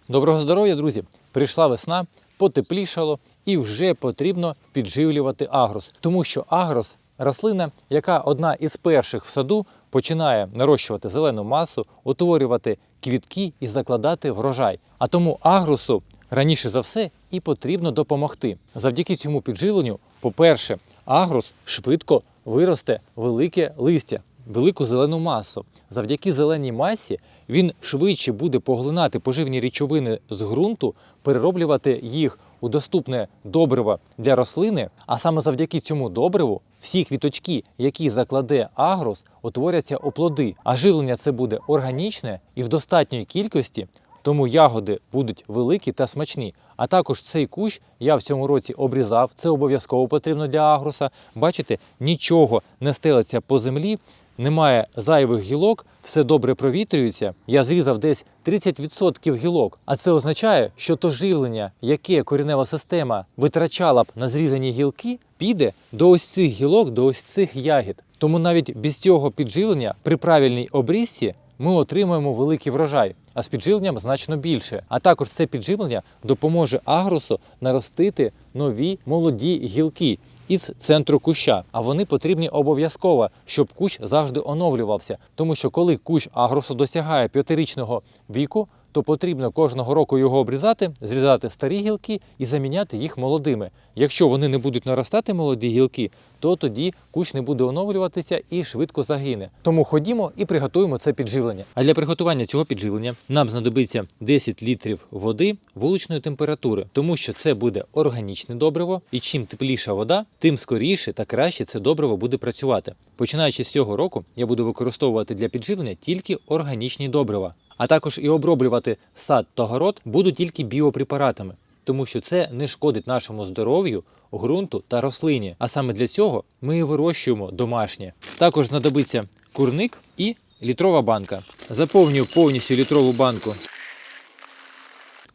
Доброго здоров'я, друзі! Прийшла весна, потеплішало і вже потрібно підживлювати агрос. Тому що агрос – рослина, яка одна із перших в саду починає нарощувати зелену масу, утворювати квітки і закладати врожай. А тому агросу раніше за все і потрібно допомогти. Завдяки цьому підживленню, по-перше, агрос швидко виросте велике листя, велику зелену масу. Завдяки зеленій масі він швидше буде поглинати поживні речовини з ґрунту, перероблювати їх у доступне добриво для рослини, а саме завдяки цьому добриву всі квіточки, які закладе агрос, утворяться у плоди. А живлення це буде органічне і в достатньої кількості, тому ягоди будуть великі та смачні. А також цей кущ я в цьому році обрізав, це обов'язково потрібно для агроса. Бачите, нічого не стелиться по землі, немає зайвих гілок, все добре провітрюється. Я зрізав десь 30% гілок. А це означає, що то живлення, яке коренева система витрачала б на зрізані гілки, піде до ось цих гілок, до ось цих ягід. Тому навіть без цього підживлення при правильній обрізці ми отримуємо великий врожай, а з підживленням значно більше. А також це підживлення допоможе агросу наростити нові молоді гілки із центру куща. А вони потрібні обов'язково, щоб кущ завжди оновлювався. Тому що коли кущ агросу досягає 5-річного віку, то потрібно кожного року його обрізати, зрізати старі гілки і заміняти їх молодими. Якщо вони не будуть наростати молоді гілки, то тоді кущ не буде оновлюватися і швидко загине. Тому ходімо і приготуємо це підживлення. А для приготування цього підживлення нам знадобиться 10 літрів води вуличної температури, тому що це буде органічне добриво, і чим тепліша вода, тим скоріше та краще це добриво буде працювати. Починаючи з цього року, я буду використовувати для підживлення тільки органічні добрива. А також і оброблювати сад та город буду тільки біопрепаратами, тому що це не шкодить нашому здоров'ю, ґрунту та рослині. А саме для цього ми і вирощуємо домашнє. Також знадобиться курник і літрова банка. Заповнюю повністю літрову банку.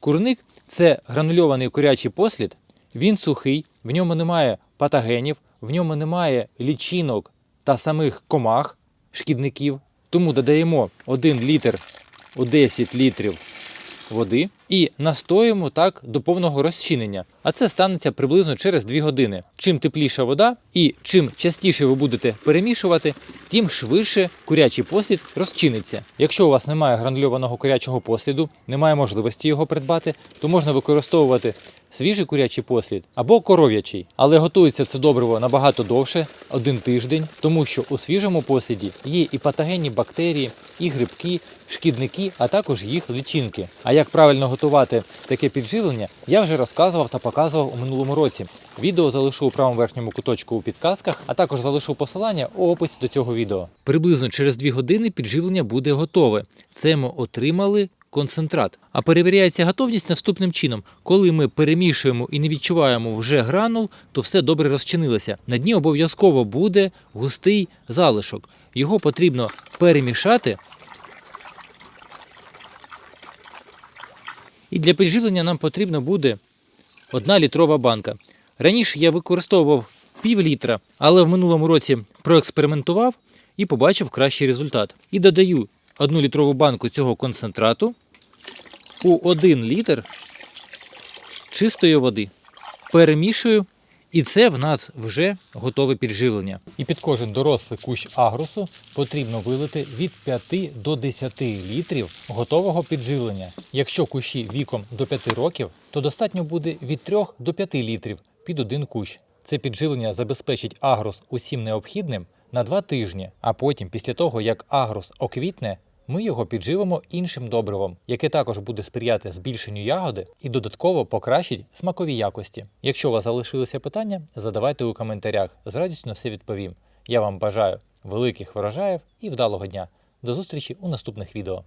Курник – це гранульований курячий послід. Він сухий, в ньому немає патогенів, в ньому немає лічинок та самих комах, шкідників. Тому додаємо 1 літр у 10 літрів води і настоюємо так до повного розчинення. А це станеться приблизно через 2 години. Чим тепліша вода і чим частіше ви будете перемішувати, тим швидше курячий послід розчиниться. Якщо у вас немає гранульованого курячого посліду, немає можливості його придбати, то можна використовувати свіжий курячий послід або коров'ячий. Але готується це добриво набагато довше, 1 тиждень, тому що у свіжому посліді є і патогенні бактерії, і грибки, шкідники, а також їх личинки. А як правильно готувати таке підживлення, я вже розказував та показував у минулому році. Відео залишу у правому верхньому куточку у підказках, а також залишу посилання у описі до цього відео. Приблизно через 2 години підживлення буде готове. Це ми отримали концентрат. А перевіряється готовність наступним чином. Коли ми перемішуємо і не відчуваємо вже гранул, то все добре розчинилося. На дні обов'язково буде густий залишок. Його потрібно перемішати. І для підживлення нам потрібно буде 1 літрова банка. Раніше я використовував пів-літра, але в минулому році проекспериментував і побачив кращий результат. І додаю 1 літрову банку цього концентрату у 1 літр чистої води. Перемішую, і це в нас вже готове підживлення. І під кожен дорослий кущ агросу потрібно вилити від 5 до 10 літрів готового підживлення. Якщо кущі віком до 5 років, то достатньо буде від 3 до 5 літрів під 1 кущ. Це підживлення забезпечить агрос усім необхідним на 2 тижні, а потім, після того, як агрос оквітне, ми його підживимо іншим добривом, яке також буде сприяти збільшенню ягоди і додатково покращить смакові якості. Якщо у вас залишилися питання, задавайте у коментарях, з радістю на все відповім. Я вам бажаю великих врожаїв і вдалого дня. До зустрічі у наступних відео.